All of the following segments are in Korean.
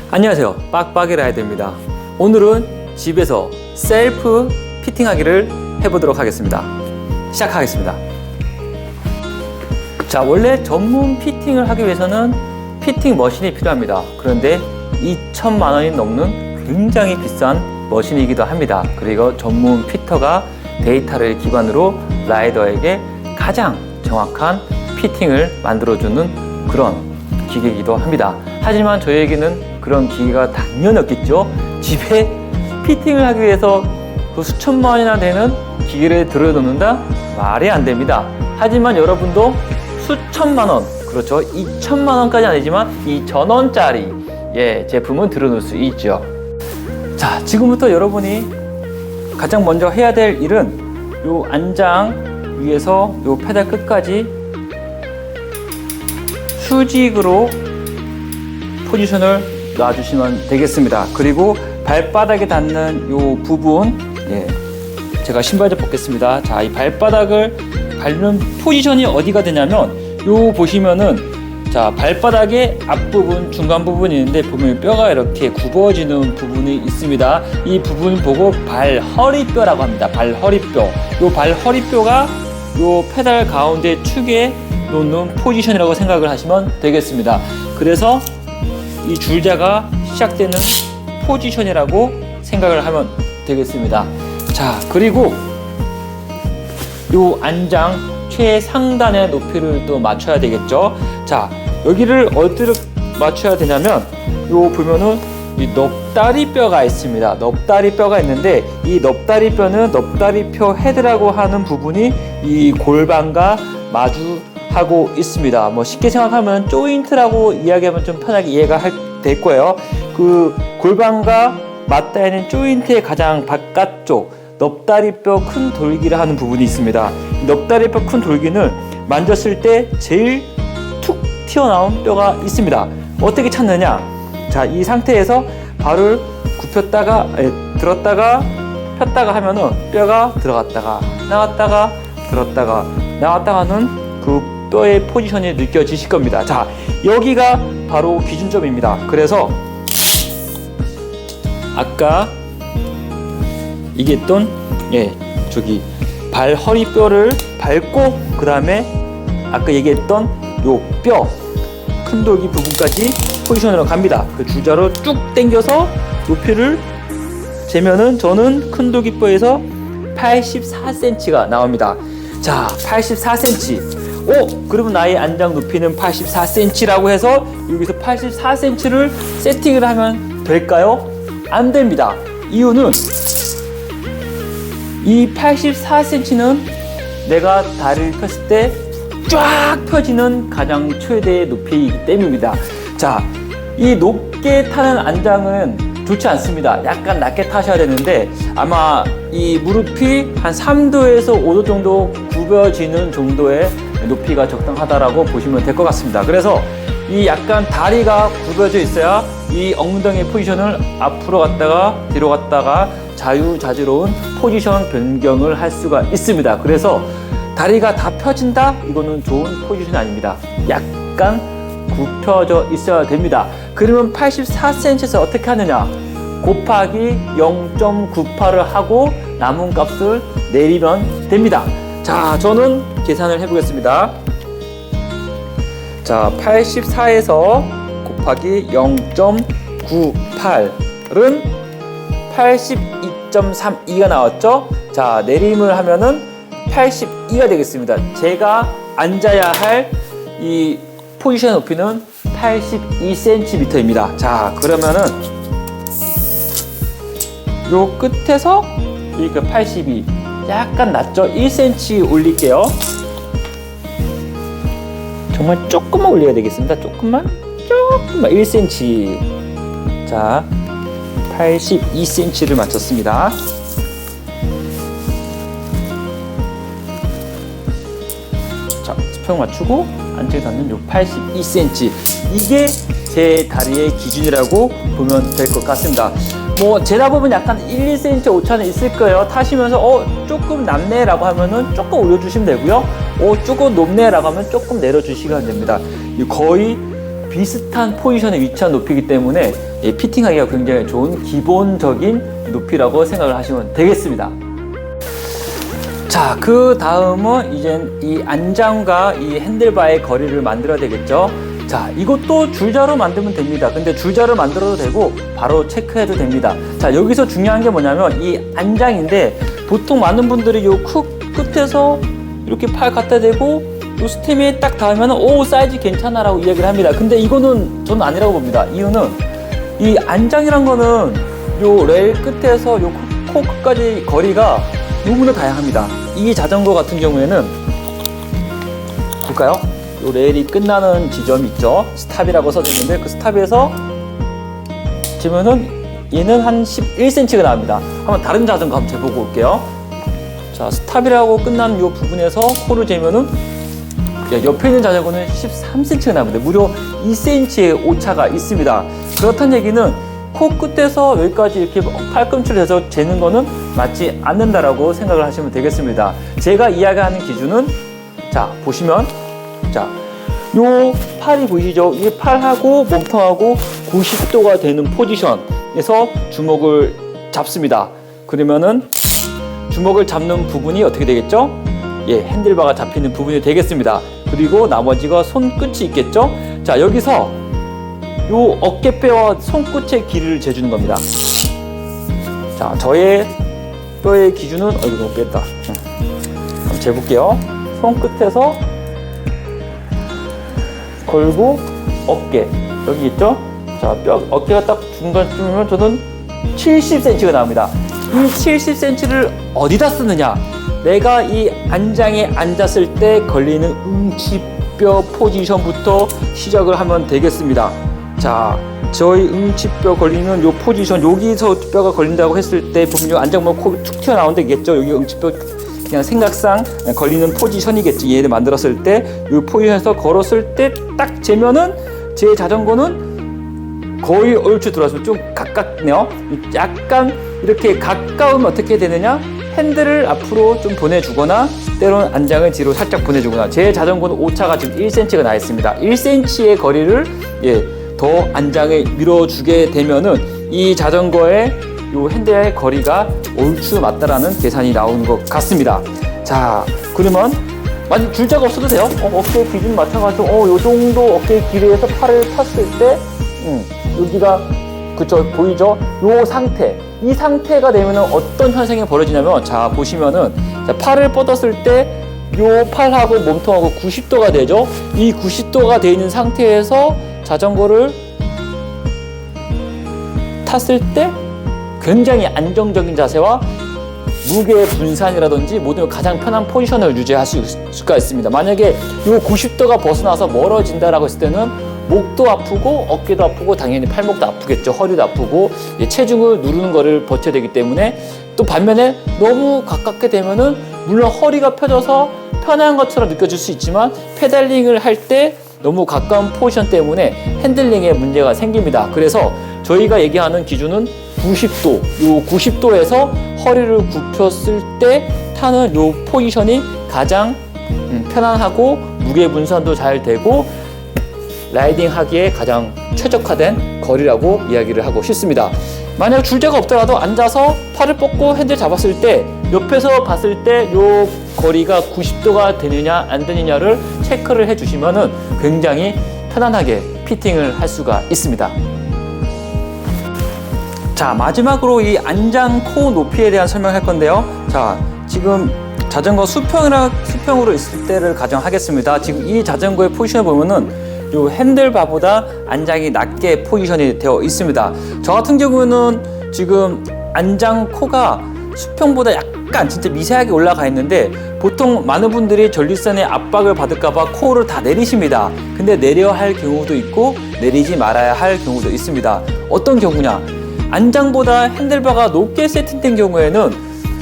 안녕하세요, 빡빡이 라이더입니다. 오늘은 집에서 셀프 피팅하기를 해보도록 하겠습니다. 시작하겠습니다. 자, 원래 전문 피팅을 하기 위해서는 피팅 머신이 필요합니다. 그런데 2천만 원이 넘는 굉장히 비싼 머신이기도 합니다. 그리고 전문 피터가 데이터를 기반으로 라이더에게 가장 정확한 피팅을 만들어주는 그런 기계이기도 합니다. 하지만 저희에게는 그런 기계가 당연히 없겠죠. 집에 피팅을 하기 위해서 그 수천만 원이나 되는 기계를 들여놓는다? 말이 안 됩니다. 하지만 여러분도 수천만 원, 그렇죠, 2천만 원까지 아니지만 2천 원짜리 제품은 들여놓을 수 있죠. 자, 지금부터 여러분이 가장 먼저 해야 될 일은 요 안장 위에서 요 페달 끝까지 수직으로 포지션을 놔주시면 되겠습니다. 그리고 발바닥에 닿는 요 부분, 제가 신발 좀 벗겠습니다. 자, 이 발바닥을 밟는 포지션이 어디가 되냐면, 요 보시면은, 자, 발바닥의 앞부분, 중간 부분이 있는데, 보면 뼈가 이렇게 굽어지는 부분이 있습니다. 이 부분 보고 발허리뼈라고 합니다. 발허리뼈. 요 발허리뼈가 요 페달 가운데 축에 놓는 포지션이라고 생각을 하시면 되겠습니다. 그래서 이 줄자가 시작되는 포지션이라고 생각을 하면 되겠습니다. 자, 그리고 요 안장 최상단의 높이를 또 맞춰야 되겠죠. 자, 여기를 어디를 맞춰야 되냐면, 요 보면은 이 넙다리뼈가 있습니다. 넙다리뼈가 있는데, 이 넙다리뼈는 넙다리뼈 헤드라고 하는 부분이 이 골반과 마주하고 있습니다. 뭐 쉽게 생각하면 조인트라고 이야기하면 좀 편하게 이해가 될 거예요. 그 골반과 맞닿아 있는 조인트의 가장 바깥쪽 넙다리뼈 큰 돌기를 하는 부분이 있습니다. 넙다리뼈 큰 돌기는 만졌을 때 제일 툭 튀어나온 뼈가 있습니다. 어떻게 찾느냐? 자, 이 상태에서 발을 굽혔다가 들었다가 폈다가 하면은 뼈가 들어갔다가 나왔다가 들었다가 나왔다가 하는 그 뼈의 포지션이 느껴지실 겁니다. 자, 여기가 바로 기준점입니다. 그래서 아까 얘기했던 저기 발 허리뼈를 밟고, 그 다음에 아까 얘기했던 요 뼈 큰 돌기 부분까지 포지션으로 갑니다. 그 줄자로 쭉 당겨서 높이를 재면은 저는 큰 돌기 뼈에서 84cm가 나옵니다. 자, 84cm. 그러면 나의 안장 높이는 84cm라고 해서 여기서 84cm를 세팅을 하면 될까요? 안 됩니다. 이유는 이 84cm는 내가 다리를 폈을 때 쫙 펴지는 가장 최대의 높이이기 때문입니다. 자, 이 높게 타는 안장은 좋지 않습니다. 약간 낮게 타셔야 되는데, 아마 이 무릎이 한 3도에서 5도 정도 굽어지는 정도의 높이가 적당하다라고 보시면 될 것 같습니다. 그래서 이 약간 다리가 굽어져 있어야 이 엉덩이 포지션을 앞으로 갔다가 뒤로 갔다가 자유자재로운 포지션 변경을 할 수가 있습니다. 그래서 다리가 다 펴진다? 이거는 좋은 포지션이 아닙니다. 약간 굽혀져 있어야 됩니다. 그러면 84cm에서 어떻게 하느냐? 곱하기 0.98을 하고 남은 값을 내리면 됩니다. 자, 저는 계산을 해보겠습니다. 자, 84에서 곱하기 0.98은 82.32가 나왔죠? 자, 내림을 하면은 82가 되겠습니다. 제가 앉아야 할 이 포지션 높이는 82cm입니다. 자, 그러면은 요 끝에서 여기가 82, 약간 낮죠? 1cm 올릴게요. 정말 조금만 올려야 되겠습니다. 조금만 1cm. 자, 82cm를 맞췄습니다. 자, 수평 맞추고 안쪽에 닿는 요 82cm, 이게 제 다리의 기준이라고 보면 될 것 같습니다. 뭐 재다 보면 약간 1, 2cm 오차는 있을 거예요. 타시면서 조금 낮네 라고 하면은 조금 올려주시면 되고요. 조금 높네 라고 하면 조금 내려주시면 됩니다. 거의 비슷한 포지션에 위치한 높이이기 때문에 피팅하기가 굉장히 좋은 기본적인 높이라고 생각을 하시면 되겠습니다. 자, 그 다음은 이젠 이 안장과 이 핸들바의 거리를 만들어야 되겠죠. 자, 이것도 줄자로 만들면 됩니다. 근데 줄자로 만들어도 되고 바로 체크해도 됩니다. 자, 여기서 중요한 게 뭐냐면 이 안장인데 보통 많은 분들이 요 끝에서 이렇게 팔 갖다 대고 요 스템에 딱 닿으면 오, 사이즈 괜찮아 라고 이야기를 합니다. 근데 이거는 저는 아니라고 봅니다. 이유는 이 안장이란 거는 요 레일 끝에서 요 코 끝까지 거리가 너무나 다양합니다. 이 자전거 같은 경우에는 볼까요? 요 레일이 끝나는 지점이 있죠. 스탑이라고 써져 있는데 그 스탑에서 지면은 얘는 한 11cm가 나옵니다. 한번 다른 자전거 한번 재보고 올게요. 자, 스탑이라고 끝나는 요 부분에서 코를 재면은 옆에 있는 자전거는 13cm가 나옵니다. 무려 2cm의 오차가 있습니다. 그렇다는 얘기는 코 끝에서 여기까지 이렇게 팔꿈치를 해서 재는 거는 맞지 않는다라고 생각을 하시면 되겠습니다. 제가 이야기하는 기준은 자, 보시면 자, 요 팔이 보이시죠? 이 팔하고 몸통하고 90도가 되는 포지션에서 주먹을 잡습니다. 그러면은 주먹을 잡는 부분이 어떻게 되겠죠? 예, 핸들바가 잡히는 부분이 되겠습니다. 그리고 나머지가 손끝이 있겠죠? 자, 여기서 요 어깨뼈와 손끝의 길이를 재주는 겁니다. 자, 저의 뼈의 기준은 너무 뺐다. 한번 재볼게요. 손끝에서 걸고 어깨 여기 있죠? 자, 어깨가 딱 중간쯤이면 저는 70cm가 나옵니다. 이 70cm를 어디다 쓰느냐? 내가 이 안장에 앉았을 때 걸리는 응치뼈 포지션부터 시작을 하면 되겠습니다. 자, 저희 응치뼈 걸리는 요 포지션, 여기서 뼈가 걸린다고 했을 때 보면 요 안장 보면 코 툭 튀어나오는데 있겠죠? 여기 응치뼈 그냥 생각상 걸리는 포지션이겠지. 얘를 만들었을 때 이 포지션에서 걸었을 때 딱 재면은 제 자전거는 거의 얼추 들어왔으면 좀 가깝네요. 약간 이렇게 가까우면 어떻게 되느냐? 핸들을 앞으로 좀 보내주거나 때로는 안장을 뒤로 살짝 보내주거나. 제 자전거는 오차가 지금 1cm가 나 있습니다. 1cm의 거리를 더 안장에 밀어주게 되면은 이 자전거의 요 핸들의 거리가 얼추 맞다라는 계산이 나오는 것 같습니다. 자, 그러면 만약 줄자가 없어도 돼요. 어깨 기준 맞춰가지고 요 정도 어깨 길이에서 팔을 폈을 때 여기가 그쵸 보이죠? 요 상태, 이 상태가 되면은 어떤 현상이 벌어지냐면 자, 보시면은 자, 팔을 뻗었을 때 요 팔하고 몸통하고 90도가 되죠. 이 90도가 되어 있는 상태에서 자전거를 탔을 때 굉장히 안정적인 자세와 무게 분산이라든지 모든 가장 편한 포지션을 유지할 수가 있습니다. 만약에 이 90도가 벗어나서 멀어진다라고 했을 때는 목도 아프고 어깨도 아프고 당연히 팔목도 아프겠죠. 허리도 아프고 체중을 누르는 거를 버텨야 되기 때문에 또 반면에 너무 가깝게 되면은 물론 허리가 펴져서 편한 것처럼 느껴질 수 있지만 페달링을 할 때 너무 가까운 포지션 때문에 핸들링에 문제가 생깁니다. 그래서 저희가 얘기하는 기준은 90도, 요 90도에서 허리를 굽혔을 때 타는 요 포지션이 가장 편안하고 무게 분산도 잘 되고 라이딩 하기에 가장 최적화된 거리라고 이야기를 하고 싶습니다. 만약 줄자가 없더라도 앉아서 팔을 뻗고 핸들 잡았을 때 옆에서 봤을 때 요 거리가 90도가 되느냐 안 되느냐를 체크를 해주시면은 굉장히 편안하게 피팅을 할 수가 있습니다. 자, 마지막으로 이 안장 코 높이에 대한 설명을 할 건데요. 자, 지금 자전거 수평으로 있을 때를 가정하겠습니다. 지금 이 자전거의 포지션을 보면은 요 핸들바보다 안장이 낮게 포지션이 되어 있습니다. 저 같은 경우는 지금 안장 코가 수평보다 약간 진짜 미세하게 올라가 있는데 보통 많은 분들이 전립선에 압박을 받을까봐 코를 다 내리십니다. 근데 내려야 할 경우도 있고 내리지 말아야 할 경우도 있습니다. 어떤 경우냐? 안장보다 핸들바가 높게 세팅된 경우에는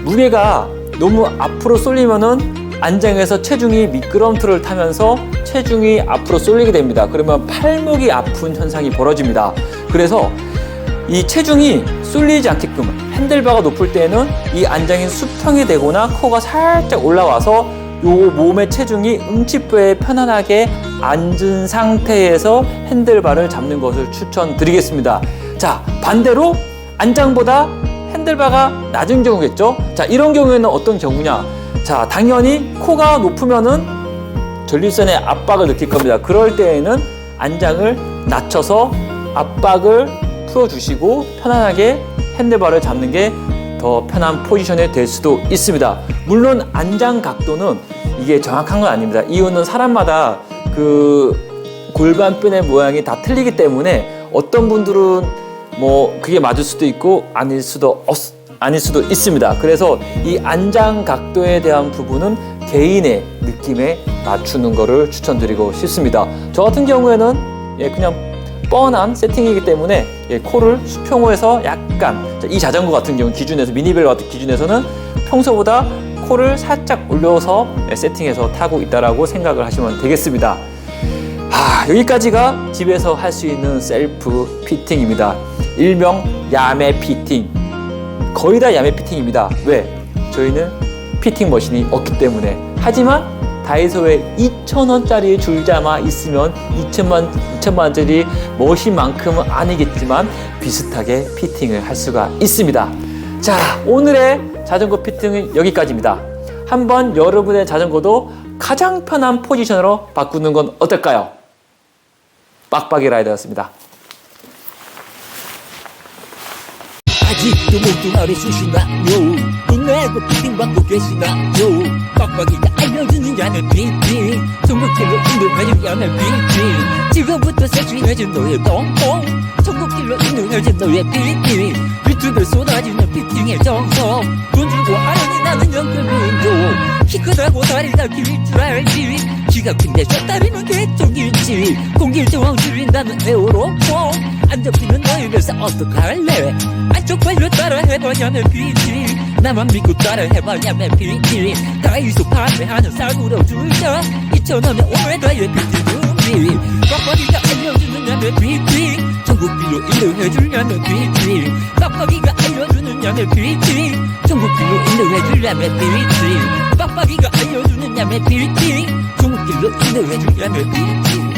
무게가 너무 앞으로 쏠리면은 안장에서 체중이 미끄럼틀을 타면서 체중이 앞으로 쏠리게 됩니다. 그러면 팔목이 아픈 현상이 벌어집니다. 그래서 이 체중이 쏠리지 않게끔 핸들바가 높을 때는 이 안장이 수평이 되거나 코가 살짝 올라와서 요 몸의 체중이 응치뼈에 편안하게 앉은 상태에서 핸들바를 잡는 것을 추천드리겠습니다. 자, 반대로 안장보다 핸들바가 낮은 경우겠죠? 자, 이런 경우에는 어떤 경우냐? 자, 당연히 코가 높으면은 전립선의 압박을 느낄 겁니다. 그럴 때에는 안장을 낮춰서 압박을 풀어주시고 편안하게 핸들바를 잡는 게 더 편한 포지션이 될 수도 있습니다. 물론 안장 각도는 이게 정확한 건 아닙니다. 이유는 사람마다 그 골반뼈의 모양이 다 틀리기 때문에 어떤 분들은 뭐 그게 맞을 수도 있고 아닐 수도 있습니다. 그래서 이 안장 각도에 대한 부분은 개인의 느낌에 맞추는 거를 추천드리고 싶습니다. 저 같은 경우에는 그냥 뻔한 세팅이기 때문에 코를 수평호에서 약간, 이 자전거 같은 경우 기준에서, 미니벨 같은 기준에서는 평소보다 코를 살짝 올려서 세팅해서 타고 있다라고 생각을 하시면 되겠습니다. 여기까지가 집에서 할 수 있는 셀프 피팅입니다. 일명 야매 피팅. 거의 다 야매 피팅입니다. 왜? 저희는 피팅 머신이 없기 때문에. 하지만 다이소에 2,000원짜리 줄자마 있으면 2천만 원짜리 머신만큼은 아니겠지만 비슷하게 피팅을 할 수가 있습니다. 자, 오늘의 자전거 피팅은 여기까지입니다. 한번 여러분의 자전거도 가장 편한 포지션으로 바꾸는 건 어떨까요? 빡빡이 라이더였습니다. 아직도 모두 어리수시나요? 눈 내고 피팅 받고 계시나요? 빡빡이가 알려주는 야매 피팅 전국길로 운동해준 야매 피팅 지금부터 세팅해준 너의 똥똥 전국길로 운동해준 너의 피팅 유튜브에 쏟아지는 피팅의 정성 돈 주고 하려니 나는 연금인도 키 크다고 다리가 길 줄 알지 키가 큰데 셔다리는 개쪽이지 공길정황 줄인다는 에어로폼 안 접히는 너의 뱃살 어떡할래 안쪽 발로 따라 해보냐면 피팅 나만 믿고 따라 해보냐면 피팅 다이소 판매하는 싸구려 줄자 2,000원에 오메가의 피팅 준비 빡빡이가 알려주는 야매 피팅 전국길로 인도해주려면 피팅 빡빡이가 알려주는 야매 피팅 전국길로 인도해주려면 피팅 빡빡이가 알려주는 야매 피팅 전국길로 인도해주려면 피팅